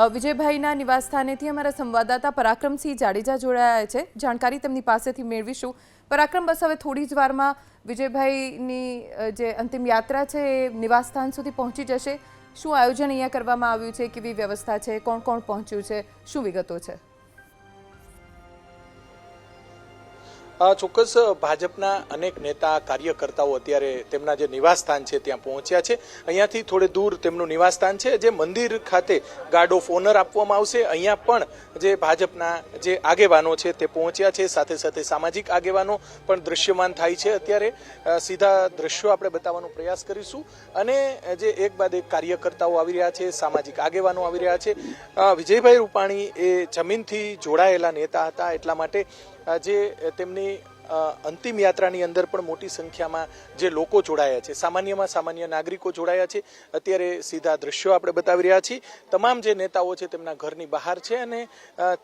વિજયભાઈના નિવાસસ્થાનેથી અમારા સંવાદદાતા પરાક્રમસિંહ જાડેજા જોડાયા છે. જાણકારી તેમની પાસેથી મેળવીશું. પરાક્રમ, બસ હવે થોડી જ વારમાં વિજયભાઈની જે અંતિમ યાત્રા છે એ નિવાસસ્થાન સુધી પહોંચી જશે. શું આયોજન અહીંયા કરવામાં આવ્યું છે, કેવી વ્યવસ્થા છે, કોણ કોણ પહોંચ્યું છે, શું વિગતો છે? ચોક્કસ ભાજપના અનેક નેતા કાર્યકર્તાઓ અત્યારે તેમના જે નિવાસસ્થાન છે ત્યાં પહોંચ્યા છે. અહીંયાથી થોડે દૂર તેમનું નિવાસસ્થાન છે, જે મંદિર ખાતે ગાર્ડ ઓફ ઓનર આપવામાં આવશે. અહીંયા પણ જે ભાજપના જે આગેવાનો છે તે પહોંચ્યા છે, સાથે સાથે સામાજિક આગેવાનો પણ દ્રશ્યમાન થાય છે. અત્યારે સીધા દ્રશ્યો આપણે બતાવવાનો પ્રયાસ કરીશું. અને જે એક બાદ એક કાર્યકર્તાઓ આવી રહ્યા છે, સામાજિક આગેવાનો આવી રહ્યા છે. વિજયભાઈ રૂપાણી એ જમીનથી જોડાયેલા નેતા હતા, એટલા માટે જે તેમની અંતિમ યાત્રાની અંદર પણ મોટી સંખ્યામાં જે લોકો જોડાયા છે, સામાન્યમાં સામાન્ય નાગરિકો જોડાયા છે. અત્યારે સીધા દ્રશ્યો આપણે બતાવી રહ્યા છીએ. તમામ જે નેતાઓ છે તેમના ઘરની બહાર છે અને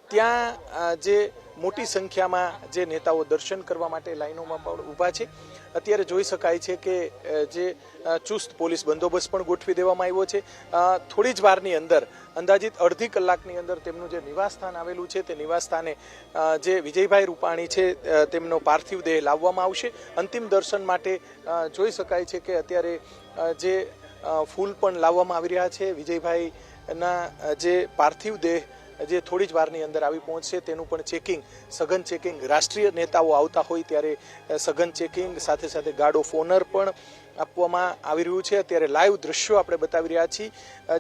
ત્યાં જે મોટી સંખ્યામાં જે નેતાઓ દર્શન કરવા માટે લાઈનોમાં પણ ઊભા છે. અત્યારે જોઈ શકાય છે કે જે ચુસ્ત પોલીસ બંદોબસ્ત પણ ગોઠવી દેવામાં આવ્યો છે. થોડી જ વારની અંદર, અંદાજિત અડધી કલાકની અંદર તેમનું જે નિવાસસ્થાન આવેલું છે તે નિવાસસ્થાને જે વિજયભાઈ રૂપાણી છે તેમનો પાર્થિવ દેહ લાવવામાં આવશે. અંતિમ દર્શન માટે જોઈ શકાય છે કે અત્યારે જે ફૂલ પણ લાવવામાં આવી રહ્યા છે. વિજયભાઈના જે પાર્થિવ દેહ જે થોડી જ વારની અંદર આવી પહોંચશે તેનું પણ ચેકિંગ, સઘન ચેકિંગ, રાષ્ટ્રીય નેતાઓ આવતા હોય ત્યારે સઘન ચેકિંગ, સાથે સાથે ગાર્ડ ઓફ ઓનર પણ આપવામાં આવી રહ્યું છે. અત્યારે લાઈવ દ્રશ્યો આપણે બતાવી રહ્યા છીએ.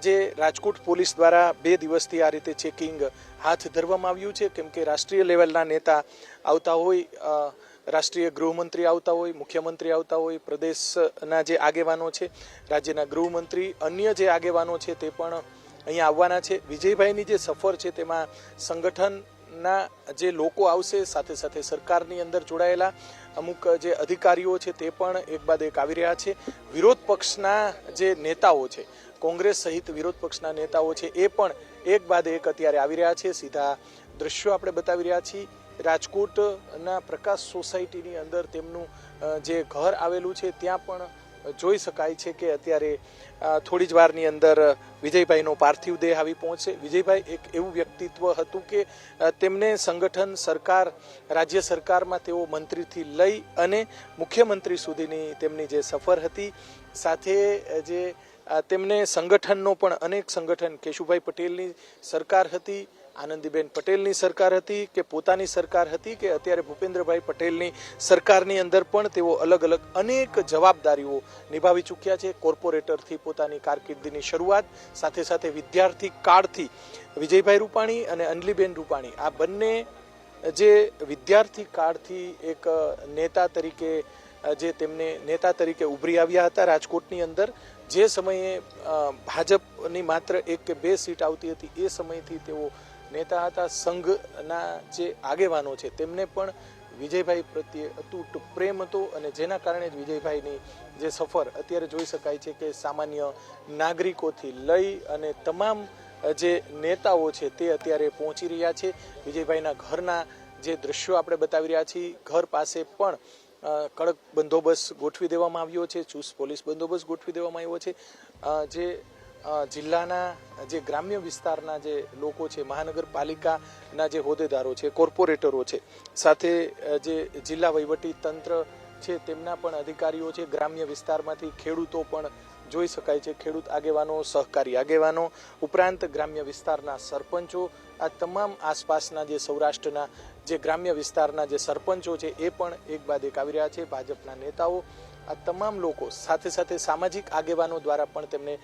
જે રાજકોટ પોલીસ દ્વારા 2 દિવસથી આ રીતે ચેકિંગ હાથ ધરવામાં આવ્યું છે, કેમ કે રાષ્ટ્રીય લેવલના નેતા આવતા હોય, રાષ્ટ્રીય ગૃહમંત્રી આવતા હોય, મુખ્યમંત્રી આવતા હોય, પ્રદેશના જે આગેવાનો છે, રાજ્યના ગૃહમંત્રી, અન્ય જે આગેવાનો છે તે પણ અહીંયા આવવાના છે. વિજયભાઈની જે સફર છે તેમાં સંગઠનના જે લોકો આવશે, સાથે સાથે સરકારની અંદર જોડાયેલા અમુક જે અધિકારીઓ છે તે પણ એક બાદ એક આવી રહ્યા છે. વિરોધ પક્ષના જે નેતાઓ છે, કોંગ્રેસ સહિત વિરોધ પક્ષના નેતાઓ છે એ પણ એક બાદ એક અત્યારે આવી રહ્યા છે. સીધા દ્રશ્યો આપણે બતાવી રહ્યા છીએ. રાજકોટના પ્રકાશ સોસાયટીની અંદર તેમનું જે ઘર આવેલું છે ત્યાં પણ જોઈ શકાય છે કે અત્યારે થોડી જ વારની અંદર વિજયભાઈનો પાર્થિવ દેહ આવી પહોંચશે. વિજયભાઈ એક એવું વ્યક્તિત્વ હતું કે તેમને સંગઠન, સરકાર, રાજ્ય સરકારમાં તેઓ મંત્રીથી લઈ અને મુખ્યમંત્રી સુધીની તેમની જે સફર હતી, સાથે જે તેમને સંગઠનનો પણ અનેક સંગઠન, કેશુભાઈ પટેલની સરકાર હતી, આનંદીબેન પટેલની સરકાર હતી, કે પોતાની સરકાર હતી, કે અત્યારે ભૂપેન્દ્રભાઈ પટેલની સરકારની અંદર પણ તેઓ અલગ અલગ અનેક જવાબદારીઓ નિભાવી ચૂક્યા છે. કોર્પોરેટરથી પોતાની કારકિર્દીની શરૂઆત, સાથે સાથે વિદ્યાર્થી કાળથી વિજયભાઈ રૂપાણી અને અંજલિબેન રૂપાણી આ બંને જે વિદ્યાર્થી કાળથી એક નેતા તરીકે જે તેમને નેતા તરીકે ઉભરી આવ્યા હતા રાજકોટની અંદર. જે સમયે ભાજપની માત્ર 1 કે 2 સીટ આવતી હતી એ સમયથી તેઓ નેતા હતા. સંઘના જે આગેવાનો છે તેમને પણ વિજયભાઈ પ્રત્યે અતૂટ પ્રેમ હતો અને જેના કારણે જ વિજયભાઈની જે સફર અત્યારે જોઈ શકાય છે કે સામાન્ય નાગરિકોથી લઈ અને તમામ જે નેતાઓ છે તે અત્યારે પહોંચી રહ્યા છે. વિજયભાઈના ઘરના જે દ્રશ્યો આપણે બતાવી રહ્યા છીએ, ઘર પાસે પણ કડક બંદોબસ્ત ગોઠવી દેવામાં આવ્યો છે, ચુસ્ત પોલીસ બંદોબસ્ત ગોઠવી દેવામાં આવ્યો છે. જે જિલ્લાના જે ગ્રામ્ય વિસ્તારના જે લોકો છે, મહાનગરપાલિકાના જે હોદ્દેદારો છે, કોર્પોરેટરો છે, સાથે જે જિલ્લા વહીવટી તંત્ર છે તેમના પણ અધિકારીઓ છે, ગ્રામ્ય વિસ્તારમાંથી ખેડૂતો પણ જોઈ શકાય છે, ખેડૂત આગેવાનો, સહકારી આગેવાનો, ઉપરાંત ગ્રામ્ય વિસ્તારના સરપંચો, આ તમામ આસપાસના જે સૌરાષ્ટ્રના જે ગ્રામ્ય વિસ્તારના જે સરપંચો છે એ પણ એક બાદ એક આવી રહ્યા છે. ભાજપના નેતાઓ, આ તમામ લોકો, સાથે સાથે સામાજિક આગેવાનો દ્વારા પણ તેમને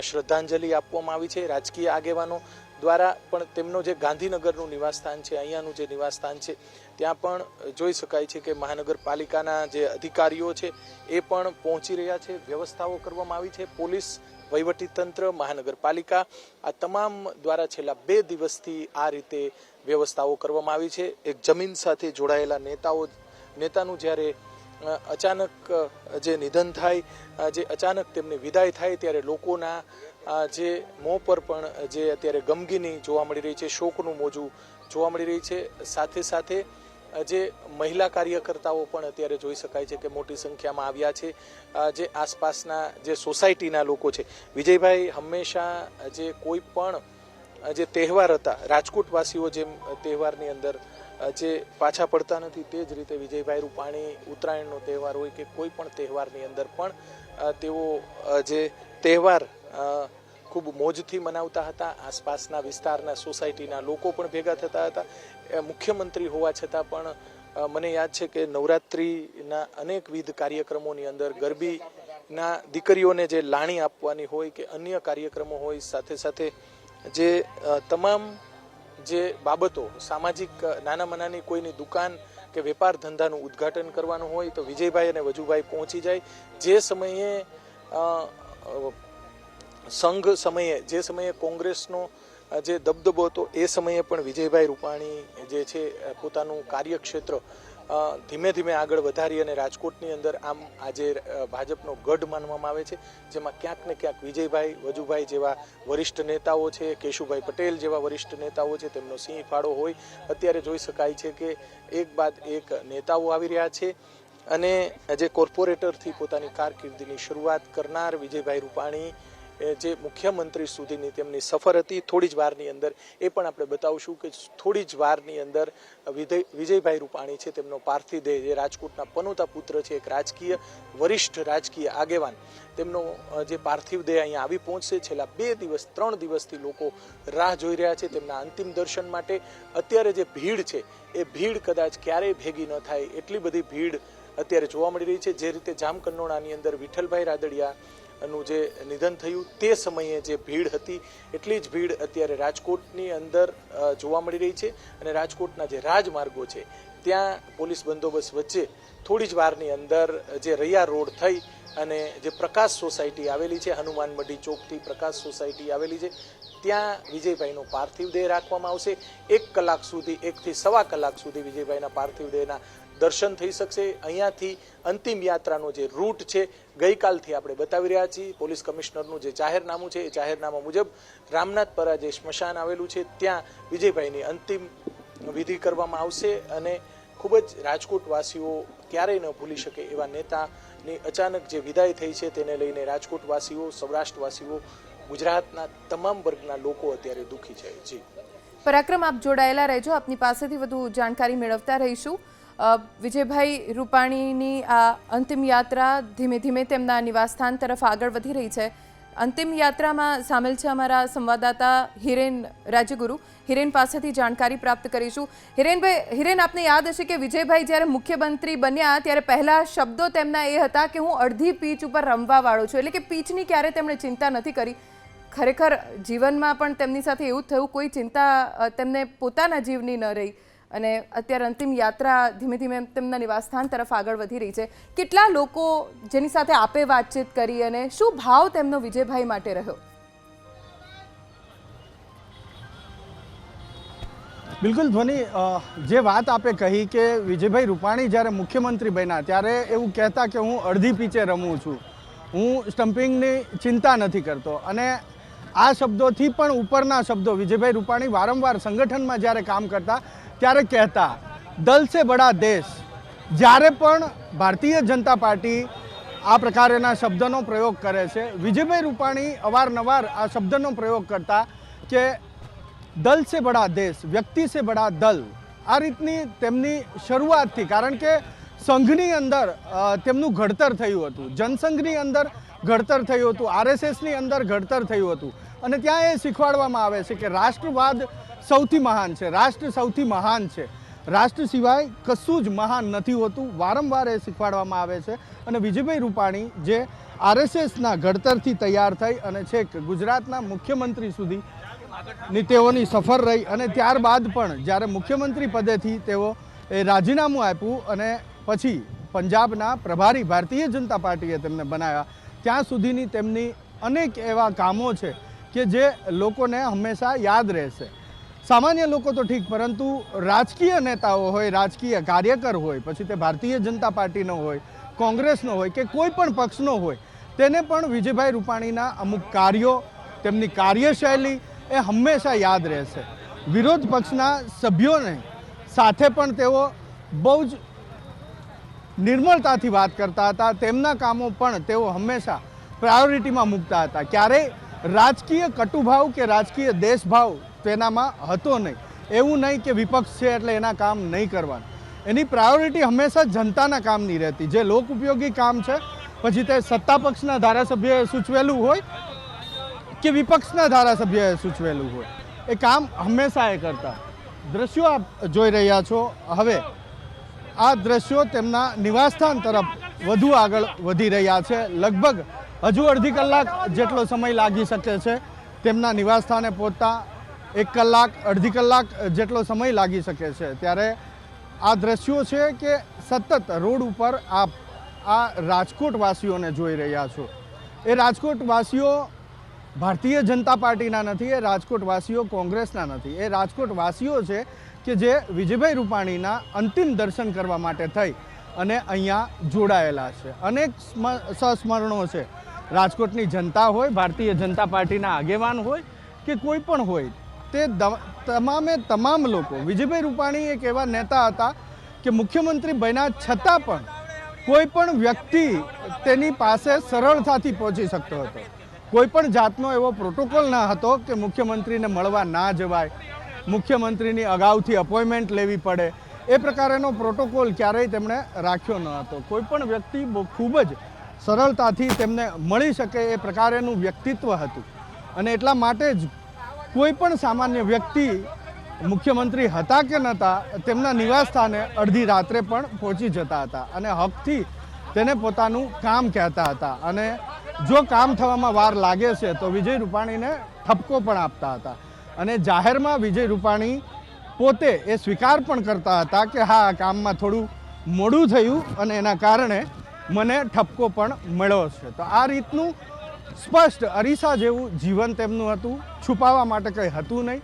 શ્રદ્ધાંજલિ આપવામાં આવી છે. રાજકીય આગેવાનો દ્વારા પણ તેમનો જે ગાંધીનગરનું નિવાસસ્થાન છે, અહીંયાનું જે નિવાસસ્થાન છે ત્યાં પણ જોઈ શકાય છે કે મહાનગરપાલિકાના જે અધિકારીઓ છે એ પણ પહોંચી રહ્યા છે. વ્યવસ્થાઓ કરવામાં આવી છે. પોલીસ, વહીવટીતંત્ર, મહાનગરપાલિકા આ તમામ દ્વારા છેલ્લા 2 દિવસથી આ રીતે વ્યવસ્થાઓ કરવામાં આવી છે. એક જમીન સાથે જોડાયેલા નેતાનું જ્યારે અચાનક જે નિધન થાય, જે અચાનક તેમની વિદાય થાય ત્યારે લોકોના જે મોં પર પણ જે અત્યારે ગમગીની જોવા મળી રહી છે, શોકનું મોજું જોવા મળી રહી છે. સાથે સાથે જે મહિલા કાર્યકર્તાઓ પણ અત્યારે જોઈ શકાય છે કે મોટી સંખ્યામાં આવ્યા છે. જે આસપાસના જે સોસાયટીના લોકો છે, વિજયભાઈ હંમેશા જે કોઈ પણ જે તહેવાર હતા, રાજકોટવાસીઓ જેમ તહેવારની અંદર જે પાછા પડતા નથી, તે જ રીતે વિજયભાઈ રૂપાણી ઉત્તરાયણનો તહેવાર હોય કે કોઈ પણ તહેવારની અંદર પણ તેઓ જે તહેવાર ખૂબ મોજથી મનાવતા હતા. આસપાસના વિસ્તારના સોસાયટીના લોકો પણ ભેગા થતા હતા. મુખ્યમંત્રી હોવા છતાં પણ મને યાદ છે કે નવરાત્રિના અનેકવિધ કાર્યક્રમોની અંદર ગરબીના દીકરીઓને જે લાણી આપવાની હોય કે અન્ય કાર્યક્રમો હોય, સાથે સાથે જે તમામ જે બાબતો સામાજિક નાના મનાની કોઈની દુકાન કે વેપાર ધંધાનું ઉદ્ઘાટન કરવાનું હોય તો વિજયભાઈ અને વજુભાઈ પહોંચી જાય. જે સમયે સંઘ સમયે, જે સમયે કોંગ્રેસનો જે દબદબો હતો, એ સમયે પણ વિજયભાઈ રૂપાણી જે છે પોતાનું કાર્યક્ષેત્ર ધીમે ધીમે આગળ વધારી અને રાજકોટની અંદર આમ આજે ભાજપનો ગઢ માનવામાં આવે છે, જેમાં ક્યાંક ને ક્યાંક વિજયભાઈ, વજુભાઈ જેવા વરિષ્ઠ નેતાઓ છે, કેશુભાઈ પટેલ જેવા વરિષ્ઠ નેતાઓ છે, તેમનો સિંહ ફાળો હોય. અત્યારે જોઈ શકાય છે કે એક બાદ એક નેતાઓ આવી રહ્યા છે અને જે કોર્પોરેટરથી પોતાની કારકિર્દીની શરૂઆત કરનાર વિજયભાઈ રૂપાણી જે મુખ્યમંત્રી સુધીની તેમની સફર હતી, થોડી જ વારની અંદર એ પણ આપણે બતાવશું કે થોડી જ વારની અંદર વિજયભાઈ રૂપાણી છે તેમનો પાર્થિવ દેહ, જે રાજકોટના પનોતા પુત્ર છે, એક રાજકીય વરિષ્ઠ રાજકીય આગેવાન, તેમનો જે પાર્થિવ દેહ અહીંયા આવી પહોંચશે. છેલ્લા 2 દિવસ 3 દિવસથી લોકો રાહ જોઈ રહ્યા છે તેમના અંતિમ દર્શન માટે. અત્યારે જે ભીડ છે એ ભીડ કદાચ ક્યારેય ભેગી ન થાય એટલી બધી ભીડ અત્યારે જોવા મળી રહી છે. જે રીતે જામકંડોળાની અંદર વિઠ્ઠલભાઈ રાદડિયા નું જે નિધન થયું તે સમયે જે ભીડ હતી એટલી જ ભીડ અત્યારે રાજકોટની અંદર જોવા મળી રહી છે. અને રાજકોટના જે રાજમાર્ગો છે ત્યાં પોલીસ બંદોબસ્ત વચ્ચે થોડી જ વારની અંદર જે રૈયા રોડ થઈ અને જે પ્રકાશ સોસાયટી આવેલી છે, હનુમાન મઢી ચોકથી પ્રકાશ સોસાયટી આવેલી છે, ત્યાં વિજયભાઈનો પાર્થિવ દેહ રાખવામાં આવશે. 1 કલાક સુધી, 1 થી સવા કલાક સુધી વિજયભાઈના પાર્થિવ દેહના દર્શન થઈ શકશે. અહીંયાથી અંતિમ યાત્રાનો જે રૂટ છે ગઈકાલથી આપણે બતાવી રહ્યા છીએ. પોલીસ કમિશનરનું જે જાહેરનામું છે એ જાહેરનામા મુજબ રામનાથપરા જે સ્મશાન આવેલું છે ત્યાં વિજયભાઈની અંતિમ વિધિ કરવામાં આવશે. અને ખૂબ જ રાજકોટવાસીઓ ક્યારેય ન ભૂલી શકે એવા નેતાની અચાનક જે વિદાય થઈ છે તેને લઈને રાજકોટવાસીઓ, સૌરાષ્ટ્રવાસીઓ, ગુજરાતના તમામ વર્ગના લોકો અત્યારે દુઃખી છે. જી પરાક્રમ, આપ જોડાયેલા રહેજો, આપની પાસેથી વધુ જાણકારી મેળવતા રહીશું. વિજયભાઈ રૂપાણીની આ અંતિમ યાત્રા ધીમે ધીમે તેમના નિવાસસ્થાન તરફ આગળ વધી રહી છે. અંતિમ યાત્રામાં સામેલ છે અમારા સંવાદદાતા હિરેન રાજ્યગુરુ. હિરેન પાસેથી જાણકારી પ્રાપ્ત કરીશું. હિરેન, આપને યાદ હશે કે વિજયભાઈ જ્યારે મુખ્યમંત્રી બન્યા ત્યારે પહેલા શબ્દો તેમના એ હતા કે હું અડધી પીચ ઉપર રમવા વાળો છું, એટલે કે પીચની ક્યારે તેમણે ચિંતા નથી કરી. ખરેખર જીવનમાં પણ તેમની સાથે એવું થયું, કોઈ ચિંતા તેમને પોતાના જીવની ન રહી અને અત્યારે અંતિમ યાત્રા ધીમે ધીમે તેમના નિવાસસ્થાન તરફ આગળ વધી રહી છે. કેટલા લોકો જેની સાથે આપે વાતચીત કરી અને શું ભાવ તેમનો વિજયભાઈ માટે રહ્યો? બિલકુલ ધ્વનિ, જે વાત આપે કહી કે વિજયભાઈ રૂપાણી જ્યારે મુખ્યમંત્રી બન્યા ત્યારે એવું કહેતા કે હું અડધી પીચે રમું છું, હું સ્ટમ્પિંગની ચિંતા નથી કરતો. અને આ શબ્દોથી પણ ઉપરના શબ્દો વિજયભાઈ રૂપાણી વારંવાર સંગઠનમાં જ્યારે કામ કરતા ત્યારે કહેતા, દલ સે બડા દેશ. જ્યારે પણ ભારતીય જનતા પાર્ટી આ પ્રકારના શબ્દનો પ્રયોગ કરે છે, વિજયભાઈ રૂપાણી અવારનવાર આ શબ્દનો પ્રયોગ કરતા કે દલ સે બડા દેશ, વ્યક્તિ સે બડા દલ. આ રીતની તેમની શરૂઆતથી, કારણ કે સંઘની અંદર તેમનું ઘડતર થયું હતું, જનસંઘની અંદર ઘડતર થયું હતું, આરએસએસની અંદર ઘડતર થયું હતું. અને ત્યાં એ શીખવાડવામાં આવે છે કે રાષ્ટ્રવાદ સૌથી મહાન છે, રાષ્ટ્ર સૌથી મહાન છે, રાષ્ટ્ર સિવાય કશું જ મહાન નથી હોતું. વારંવાર એ શીખવાડવામાં આવે છે. અને વિજયભાઈ રૂપાણી જે આરએસએસના ઘડતરથી તૈયાર થઈ અને છેક ગુજરાતના મુખ્યમંત્રી સુધી ની તેઓની સફર રહી અને ત્યારબાદ પણ જ્યારે મુખ્યમંત્રી પદેથી તેઓ રાજીનામું આપ્યું અને પછી પંજાબના પ્રભારી ભારતીય જનતા પાર્ટીએ તેમને બનાવ્યા, ત્યાં સુધીની તેમની અનેક એવા કામો છે કે જે લોકોને હંમેશા યાદ રહેશે. સામાન્ય લોકો તો ઠીક, પરંતુ રાજકીય નેતાઓ હોય, રાજકીય કાર્યકર હોય, પછી તે ભારતીય જનતા પાર્ટીનો હોય, કોંગ્રેસનો હોય કે કોઈ પણ પક્ષનો હોય, તેને પણ વિજયભાઈ રૂપાણીના અમુક કાર્યો, તેમની કાર્યશૈલી એ હંમેશા યાદ રહેશે. વિરોધ પક્ષના સભ્યોને સાથે પણ તેઓ બહુ જ નિર્મળતાથી વાત કરતા હતા. તેમના કામો પણ તેઓ હંમેશા પ્રાયોરિટીમાં મૂકતા હતા. ક્યારેય રાજકીય કટુભાવ કે રાજકીય દેશભાવ તેનામાં હતો નહીં. એવું નહીં કે વિપક્ષ છે એટલે એના કામ નહીં કરવાનું. એની પ્રાયોરિટી હંમેશા જનતાના કામની રહેતી. જે લોક ઉપયોગી કામ છે, પછી તે સત્તા પક્ષના ધારાસભ્યએ સૂચવેલું હોય કે વિપક્ષના ધારાસભ્યએ સૂચવેલું હોય, એ કામ હંમેશા એ કરતા. દ્રશ્યો આપ જોઈ રહ્યા છો. હવે આ દ્રશ્યો તેમના નિવાસસ્થાન તરફ વધુ આગળ વધી રહ્યા છે. લગભગ હજુ અડધી કલાક જેટલો સમય લાગી શકે છે તેમના નિવાસસ્થાને પહોંચતા. 1 કલાક, અડધી કલાક જેટલો સમય લાગી શકે છે. ત્યારે આ દ્રશ્યો છે કે સતત રોડ ઉપર આપ આ રાજકોટવાસીઓને જોઈ રહ્યા છો. એ રાજકોટવાસીઓ ભારતીય જનતા પાર્ટીના નથી, એ રાજકોટવાસીઓ કોંગ્રેસના નથી. એ રાજકોટવાસીઓ છે કે જે વિજયભાઈ રૂપાણીના અંતિમ દર્શન કરવા માટે થઈ અને અહીંયા જોડાયેલા છે. અનેક સંસ્મરણો છે. રાજકોટની જનતા હોય, ભારતીય જનતા પાર્ટીના આગેવાન હોય કે કોઈ પણ હોય, તે તમામ લોકો, વિજયભાઈ રૂપાણી એક એવા નેતા હતા કે મુખ્યમંત્રી બન્યા છતાં પણ કોઈ પણ વ્યક્તિ તેની પાસે સરળતાથી પહોંચી શકતો હતો. કોઈ પણ જાતનો એવો પ્રોટોકોલ ન હતો કે મુખ્યમંત્રીને મળવા ના જવાય, મુખ્યમંત્રીની અગાઉથી અપોઇન્ટમેન્ટ લેવી પડે. એ પ્રકારનો પ્રોટોકોલ ક્યારેય તેમણે રાખ્યો ન હતો. કોઈ પણ વ્યક્તિ ખૂબ જ સરળતાથી તેમને મળી શકે એ પ્રકારેનું વ્યક્તિત્વ હતું. અને એટલા માટે જ કોઈ પણ સામાન્ય વ્યક્તિ મુખ્યમંત્રી હતા કે નહોતા, તેમના નિવાસસ્થાને અડધી રાત્રે પણ પહોંચી જતા હતા અને હકથી તેને પોતાનું કામ કહેતા હતા. અને જો કામ થવામાં વાર લાગે છે તો વિજય રૂપાણીને ઠપકો પણ આપતા હતા. અને જાહેરમાં વિજય રૂપાણી પોતે એ સ્વીકાર પણ કરતા હતા કે હા, આ કામમાં થોડું મોડું થયું અને એના કારણે મને ઠપકો પણ મળ્યો છે. તો આ રીતનું સ્પષ્ટ અરીસા જેવું જીવન તેમનું હતું. છુપાવવા માટે કંઈ હતું નહીં.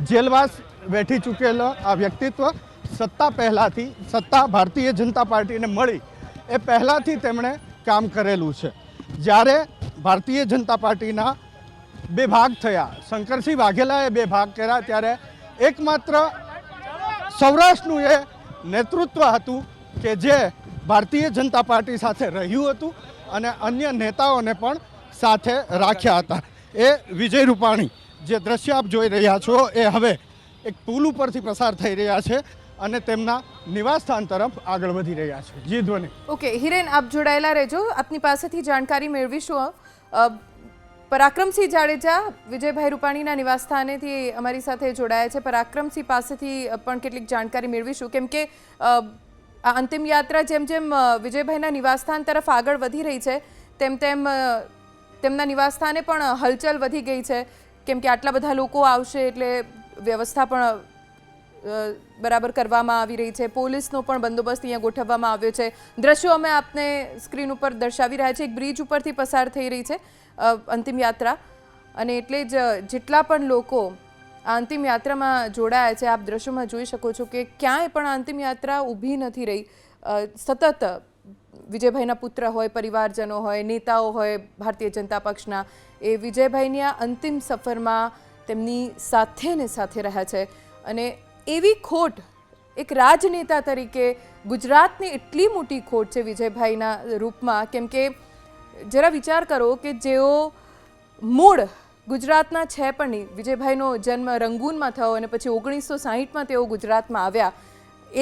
જેલવાસ વેઠી ચૂકેલો આ વ્યક્તિત્વ સત્તા પહેલાંથી, સત્તા ભારતીય જનતા પાર્ટીને મળી એ પહેલાંથી તેમણે કામ કરેલું છે. જ્યારે ભારતીય જનતા પાર્ટીના 2 ભાગ થયા, શંકરસિંહ વાઘેલાએ 2 ભાગ કર્યા, ત્યારે એકમાત્ર સૌરાષ્ટ્રનું એ નેતૃત્વ હતું કે જે ભારતીય જનતા પાર્ટી સાથે રહ્યું હતું અને અન્ય નેતાઓને પણ સાથે રાખ્યા હતા. એ વિજય રૂપાણી, જે દ્રશ્ય આપ જોઈ રહ્યા છો, એ હવે એક પુલ ઉપરથી પસાર થઈ રહ્યા છે અને તેમના નિવાસસ્થાન તરફ આગળ વધી રહ્યા છે. જી ધ્વની. ઓકે હિરેન, આપ જોડાયેલા રહેજો. આપની પાસેથી જાણકારી મેળવીશું. પરાક્રમસિંહ જાડેજા વિજયભાઈ રૂપાણીના નિવાસસ્થાનેથી અમારી સાથે જોડાયા છે. પરાક્રમસિંહ પાસેથી પણ કેટલીક જાણકારી મેળવીશું, કેમ કે આ અંતિમ યાત્રા જેમ જેમ વિજયભાઈના નિવાસસ્થાન તરફ આગળ વધી રહી છે તેમ તેમ તેમના નિવાસસ્થાને પણ હલચલ વધી ગઈ છે, કેમ કે આટલા બધા લોકો આવશે એટલે વ્યવસ્થા પણ બરાબર કરવામાં આવી રહી છે. પોલીસનો પણ બંદોબસ્ત અહીંયા ગોઠવવામાં આવ્યો છે. દ્રશ્યો અમે આપને સ્ક્રીન ઉપર દર્શાવી રહ્યા છીએ. એક બ્રિજ ઉપરથી પસાર થઈ રહી છે અંતિમ યાત્રા, અને એટલે જ જેટલા પણ લોકો આ અંતિમ યાત્રામાં જોડાયા છે, આપ દ્રશ્યોમાં જોઈ શકો છો કે ક્યાંય પણ આ અંતિમ યાત્રા ઊભી નથી રહી. સતત વિજયભાઈના પુત્ર હોય, પરિવારજનો હોય, નેતાઓ હોય ભારતીય જનતા પક્ષના, એ વિજયભાઈની આ અંતિમ સફરમાં તેમની સાથે ને સાથે રહ્યા છે. અને એવી ખોટ એક રાજનેતા તરીકે ગુજરાતની એટલી મોટી ખોટ છે વિજયભાઈના રૂપમાં, કેમ કે જરા વિચાર કરો કે જેઓ મૂળ ગુજરાતના છે પણ નહીં. વિજયભાઈનો જન્મ રંગૂનમાં થયો અને પછી 1960માં તેઓ ગુજરાતમાં આવ્યા.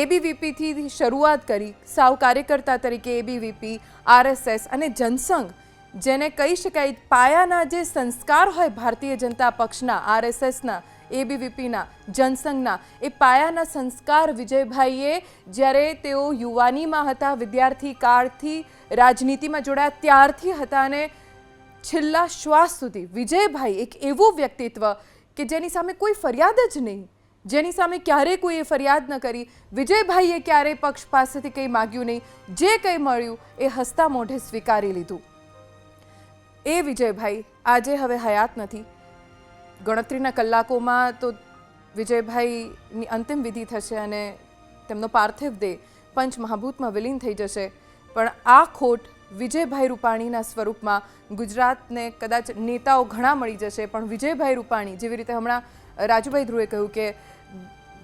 એબીવીપીથી શરૂઆત કરી, સાવ કાર્યકર્તા તરીકે એબીવીપી, આરએસએસ અને જનસંઘ, જેને કહી શકાય પાયાના જે સંસ્કાર હોય ભારતીય જનતા પક્ષના, આરએસએસના, એબીવીપીના, જનસંઘના, એ પાયાના સંસ્કાર વિજયભાઈએ જ્યારે તેઓ યુવાનીમાં હતા, વિદ્યાર્થી કાળથી રાજનીતિમાં જોડાયા ત્યારથી હતા, અને છેલ્લા શ્વાસ સુધી વિજયભાઈ એક એવું વ્યક્તિત્વ કે જેની સામે કોઈ ફરિયાદ જ નહીં, જેની સામે ક્યારેય કોઈએ ફરિયાદ ન કરી. વિજયભાઈએ ક્યારેય પક્ષ પાસેથી કંઈ માગ્યું નહીં. જે કંઈ મળ્યું એ હસતા મોઢે સ્વીકારી લીધું. એ વિજયભાઈ આજે હવે હયાત નથી. ગણતરીના કલાકોમાં તો વિજયભાઈની અંતિમ વિધિ થશે અને તેમનો પાર્થિવ દેહ પંચમહાભૂતમાં વિલીન થઈ જશે. પણ આ ખોટ વિજયભાઈ રૂપાણીના સ્વરૂપમાં ગુજરાતને કદાચ નેતાઓ ઘણા મળી જશે, પણ વિજયભાઈ રૂપાણી, જેવી રીતે હમણાં રાજુભાઈ ધ્રુવે કહ્યું કે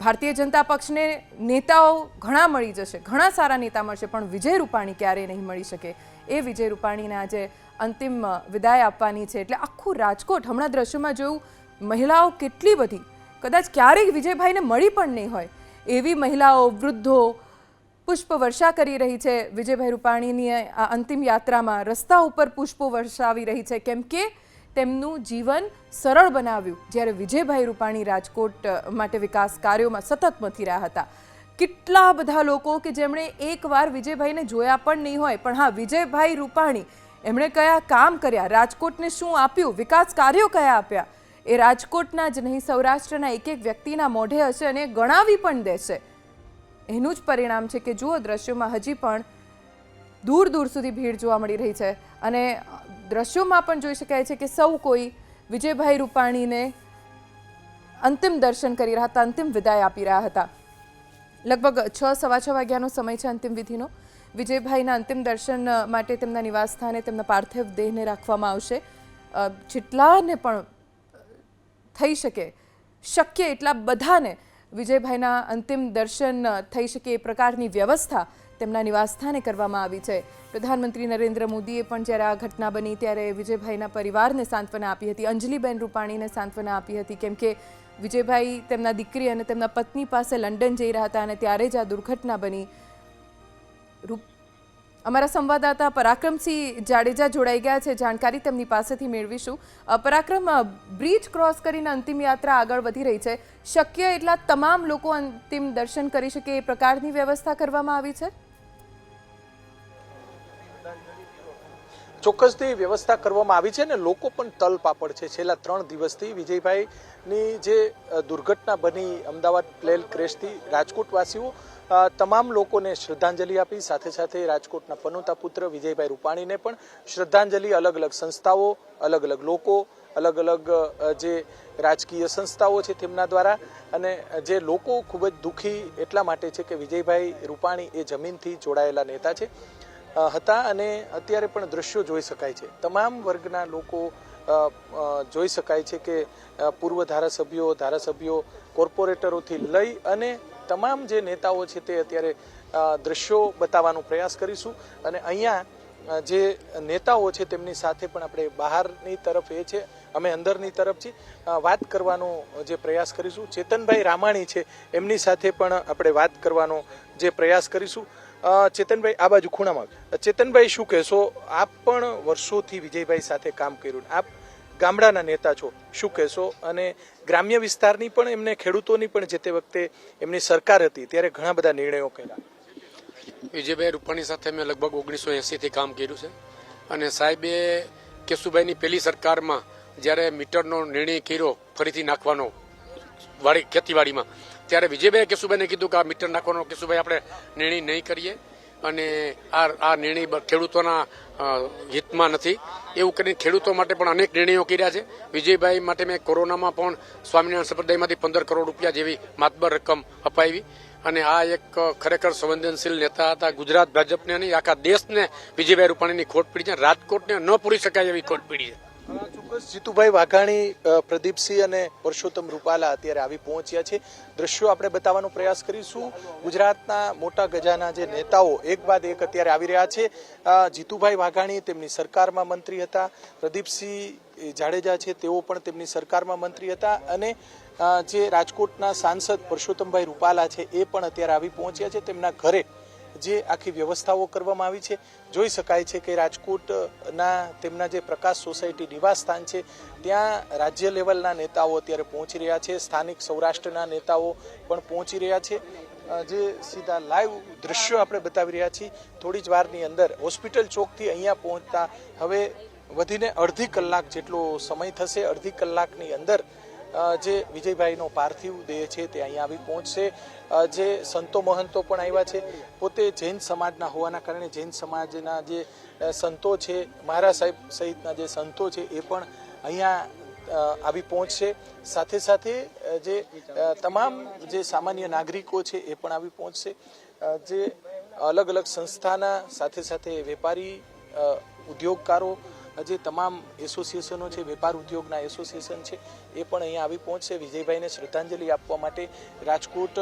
ભારતીય જનતા પક્ષને નેતાઓ ઘણા મળી જશે, ઘણા સારા નેતા મળશે, પણ વિજય રૂપાણી ક્યારેય નહીં મળી શકે. એ વિજય રૂપાણીને આજે અંતિમ વિદાય આપવાની છે. એટલે આખું રાજકોટ, હમણાં દ્રશ્યોમાં જોયું, મહિલાઓ કેટલી બધી કદાચ ક્યારેય વિજયભાઈને મળી પણ નહીં હોય એવી મહિલાઓ, વૃદ્ધો પુષ્પ વર્ષા કરી રહી છે વિજયભાઈ રૂપાણીની આ અંતિમ યાત્રામાં. રસ્તા ઉપર પુષ્પો વર્ષાવી રહી છે, કેમ કે તેમનું જીવન સરળ બનાવ્યું જ્યારે વિજયભાઈ રૂપાણી રાજકોટ માટે વિકાસ કાર્યોમાં સતત મથી રહ્યા હતા. કેટલા બધા લોકો કે જેમણે એકવાર વિજયભાઈને જોયા પણ નહીં હોય, પણ હા, વિજયભાઈ રૂપાણી એમણે કયા કામ કર્યા, રાજકોટને શું આપ્યું, વિકાસ કાર્યો કયા આપ્યા, એ રાજકોટના જ નહીં સૌરાષ્ટ્રના એક એક વ્યક્તિના મોઢે હશે અને ગણાવી પણ દેશે. એનું જ પરિણામ છે કે જુઓ દ્રશ્યોમાં હજી પણ દૂર દૂર સુધી ભીડ જોવા મળી રહી છે અને દ્રશ્યોમાં પણ જોઈ શકાય છે કે સૌ કોઈ વિજયભાઈ રૂપાણીને અંતિમ દર્શન કરી રહ્યા હતા, અંતિમ વિદાય આપી રહ્યા હતા. લગભગ 6-6:15 વાગ્યાનો સમય છે અંતિમ વિધિનો. વિજયભાઈના અંતિમ દર્શન માટે તેમના નિવાસસ્થાને તેમના પાર્થિવ દેહને રાખવામાં આવશે. જેટલાને પણ થઈ શકે, શક્ય એટલા બધાને વિજયભાઈના અંતિમ દર્શન થઈ શકે એ પ્રકારની વ્યવસ્થા તેમના નિવાસસ્થાને કરવામાં આવી છે. પ્રધાનમંત્રી નરેન્દ્ર મોદીએ પણ જ્યારે આ ઘટના બની ત્યારે વિજયભાઈના પરિવારને સાંત્વના આપી હતી, અંજલિબેન રૂપાણીને સાંત્વના આપી હતી, કેમ કે વિજયભાઈ તેમના દીકરી અને તેમના પત્ની પાસે લંડન જઈ રહ્યા હતા અને ત્યારે જ આ દુર્ઘટના બની. અમારા સંવાદદાતા પરાક્રમસિંહ જાડેજા જોડાઈ ગયા છે, જાણકારી તેમની પાસેથી મેળવીશું. પરાક્રમ, બ્રિજ ક્રોસ કરીને અંતિમ યાત્રા આગળ વધી રહી છે, શક્ય એટલા તમામ લોકો અંતિમ દર્શન કરી શકે એ પ્રકારની વ્યવસ્થા કરવામાં આવી છે? ચોક્કસથી વ્યવસ્થા કરવામાં આવી છે ને લોકો પણ તલપાપડ છે. છેલ્લા 3 દિવસથી વિજયભાઈની જે દુર્ઘટના બની અમદાવાદ પ્લેન ક્રેશથી રાજકોટવાસીઓ તમામ લોકોને શ્રદ્ધાંજલિ આપી, સાથે સાથે રાજકોટના પનોતા પુત્ર વિજયભાઈ રૂપાણીને પણ શ્રદ્ધાંજલિ. અલગ અલગ સંસ્થાઓ, અલગ અલગ લોકો, અલગ અલગ જે રાજકીય સંસ્થાઓ છે તેમના દ્વારા, અને જે લોકો ખૂબ જ દુઃખી એટલા માટે છે કે વિજયભાઈ રૂપાણી એ જમીનથી જોડાયેલા નેતા છે હતા અને અત્યારે પણ દ્રશ્યો જોઈ શકાય છે. તમામ વર્ગના લોકો જોઈ શકાય છે કે પૂર્વ ધારાસભ્યો, કોર્પોરેટરોથી લઈ અને તમામ જે નેતાઓ છે તે અત્યારે દ્રશ્યો બતાવવાનો પ્રયાસ કરીશું. અને અહીંયા જે નેતાઓ છે તેમની સાથે પણ આપણે બહારની તરફ એ છે, અમે અંદરની તરફથી વાત કરવાનો જે પ્રયાસ કરીશું. ચેતનભાઈ રામાણી છે, એમની સાથે પણ આપણે વાત કરવાનો જે પ્રયાસ કરીશું. ચેતનભાઈ, આ બાજુ ખૂણામાં. ચેતનભાઈ, શું કહેશો? આપ પણ વર્ષોથી વિજયભાઈ સાથે કામ કર્યું, આપ ગામડાના નેતા છો, શું કહેશો? અને ગ્રામ્ય વિસ્તારની પણ એમને, ખેડૂતોની પણ જે તે વખતે એમની સરકાર હતી ત્યારે ઘણા બધા નિર્ણયો કર્યા. વિજયભાઈ રૂપાણી સાથે મેં લગભગ 1980થી કામ કર્યું છે અને સાહેબે કેશુભાઈની પહેલી સરકારમાં જ્યારે મીટરનો નિર્ણય કર્યો ફરીથી નાખવાનો ખેતીવાડીમાં, ત્યારે વિજયભાઈએ કેશુભાઈને કીધું કે આ મીટર નાખવાનો કેશુભાઈ આપણે નિર્ણય નહીં કરીએ અને આ નિર્ણય ખેડૂતોના હિતમાં નથી, એવું કરીને ખેડૂતો માટે પણ અનેક નિર્ણયો કર્યા છે. વિજયભાઈ માટે મેં કોરોનામાં પણ સ્વામિનારાયણ સંપ્રદાયમાંથી 15 કરોડ રૂપિયા જેવી માતબર રકમ અપાવી અને આ એક ખરેખર સંવેદનશીલ નેતા હતા. ગુજરાત ભાજપને નહીં, આખા દેશને વિજયભાઈ રૂપાણીની ખોટ પડી છે. રાજકોટને ન પૂરી શકાય એવી ખોટ પડી છે. ચોક્કસ જીતુભાઈ વાઘાણી, પ્રદીપસિંહ અને પરસોત્તમ રૂપાલા અત્યારે આવી પહોંચ્યા છે. દ્રશ્યો આપણે બતાવવાનો પ્રયાસ કરીશું. ગુજરાતના મોટા ગજાના જે નેતાઓ એક બાદ એક અત્યારે આવી રહ્યા છે. જીતુભાઈ વાઘાણી તેમની સરકારમાં મંત્રી હતા, પ્રદીપસિંહ જાડેજા છે તેઓ પણ તેમની સરકારમાં મંત્રી હતા અને જે રાજકોટના સાંસદ પરસોત્તમભાઈ રૂપાલા છે એ પણ અત્યારે આવી પહોંચ્યા છે. તેમના ઘરે જે આખી વ્યવસ્થાઓ કરવામાં આવી છે, જોઈ શકાય છે કે રાજકોટના તેમના જે પ્રકાશ સોસાયટી નિવાસસ્થાન છે ત્યાં રાજ્ય લેવલના નેતાઓ અત્યારે પહોંચી રહ્યા છે, સ્થાનિક સૌરાષ્ટ્રના નેતાઓ પણ પહોંચી રહ્યા છે. જે સીધા લાઈવ દ્રશ્યો આપણે બતાવી રહ્યા છીએ. થોડી જ વારની અંદર હોસ્પિટલ ચોકથી અહીંયા પહોંચતા હવે વધીને અડધી કલાક જેટલો સમય થશે. અડધી કલાકની અંદર જે વિજયભાઈનો પાર્થિવ દેહ છે તે અહીંયા આવી પહોંચશે. જે સંતો મહંતો પણ આવ્યા છે, પોતે જૈન સમાજના હોવાના કારણે જૈન સમાજના જે સંતો છે, મહારાજ સાહેબ સહિતના જે સંતો છે એ પણ અહીંયા આવી પહોંચશે. સાથે સાથે જે તમામ જે સામાન્ય નાગરિકો છે એ પણ આવી પહોંચશે. જે અલગ અલગ સંસ્થાના સાથે સાથે વેપારી, ઉદ્યોગકારો, જે તમામ એસોસિએશનો છે, વેપાર ઉદ્યોગના એસોસિએશન છે એ પણ અહીંયા આવી પહોંચશે વિજયભાઈને શ્રદ્ધાંજલિ આપવા માટે. રાજકોટ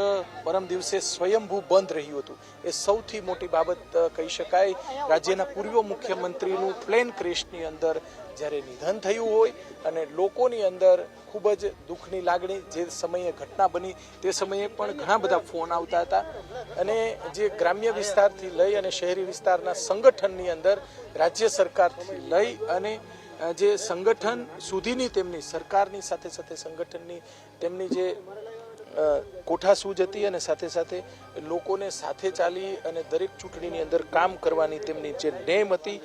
પરમ દિવસે સ્વયંભૂ બંધ રહ્યું હતું, એ સૌથી મોટી બાબત કહી શકાય. રાજ્યના પૂર્વ મુખ્યમંત્રીનું પ્લેન ક્રેશની અંદર જ્યારે નિધન થયું હોય અને લોકોની અંદર ખૂબ જ દુઃખની લાગણી, જે સમયે ઘટના બની તે સમયે પણ ઘણા બધા ફોન આવતા હતા અને જે ગ્રામ્ય વિસ્તારથી લઈ અને શહેરી વિસ્તારના સંગઠનની અંદર રાજ્ય સરકારથી લઈ અને જે સંગઠન સુધીની તેમની સરકારની સાથે સાથે સંગઠનની તેમની જે કોઠાસૂઝ હતી અને સાથે સાથે લોકોને સાથે ચાલી અને દરેક ચૂંટણીની અંદર કામ કરવાની તેમની જે નેમ હતી,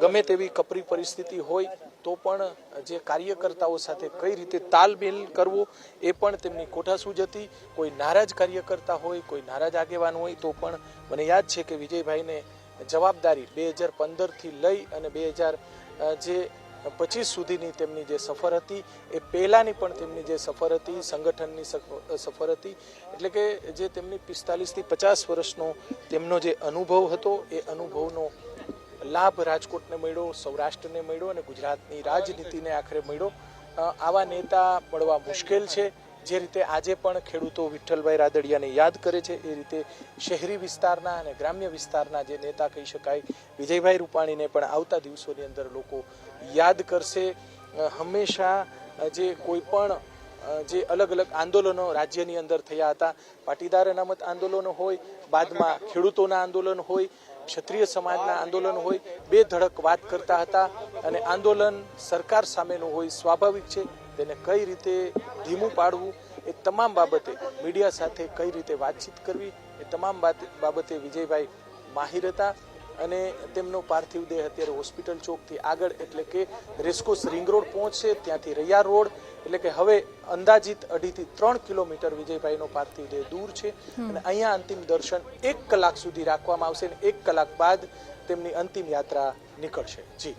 ગમે તેવી કપરી પરિસ્થિતિ હોય તો પણ જે કાર્યકર્તાઓ સાથે કઈ રીતે તાલમેલ કરવો એ પણ તેમની કોઠાસૂઝ હતી. કોઈ નારાજ કાર્યકર્તા હોય, કોઈ નારાજ આગેવાન હોય તો પણ મને યાદ છે કે વિજયભાઈને જવાબદારી 2015થી લઈ અને 2025 સુધીની તેમની જે સફર હતી એ પહેલાંની પણ તેમની જે સફર હતી, સંગઠનની સફર હતી, એટલે કે જે તેમની 45થી 50 વર્ષનો તેમનો જે અનુભવ હતો એ અનુભવનો લાભ રાજકોટને મળ્યો, સૌરાષ્ટ્રને મળ્યો અને ગુજરાતની રાજનીતિને આખરે મળ્યો. આવા નેતા મળવા મુશ્કેલ છે. જે રીતે આજે પણ ખેડૂતો વિઠ્ઠલભાઈ રાદડિયાને યાદ કરે છે એ રીતે શહેરી વિસ્તારના અને ગ્રામ્ય વિસ્તારના જે નેતા કહી શકાય વિજયભાઈ રૂપાણીને પણ આવતા દિવસોની અંદર લોકો યાદ કરશે. હંમેશા જે કોઈ પણ જે અલગ અલગ આંદોલનો રાજ્યની અંદર થયા હતા, પાટીદાર અનામત આંદોલનો હોય, બાદમાં ખેડૂતોના આંદોલન હોય, ક્ષત્રિય સમાજના આંદોલન હોય, બે ધડક વાત કરતા હતા અને આંદોલન સરકાર સામેનું હોય, સ્વાભાવિક છે તેને કઈ રીતે ધીમું પાડવું એ તમામ બાબતે મીડિયા સાથે કઈ રીતે વાતચીત કરવી એ તમામ બાબતે વિજયભાઈ માહિર હતા અને તેમનો પાર્થિવ દેહ અત્યારે હોસ્પિટલ ચોકથી આગળ એટલે કે રેસકોર્સ રિંગ રોડ પહોંચશે, ત્યાંથી રૈયાર રોડ એટલે કે હવે અંદાજિત 2.5 થી 3 કિલોમીટર વિજયભાઈનો પાર્થિવ દેહ દૂર છે અને અહીંયા અંતિમ દર્શન 1 કલાક સુધી રાખવામાં આવશે અને 1 કલાક બાદ તેમની અંતિમ યાત્રા નીકળશે. જી.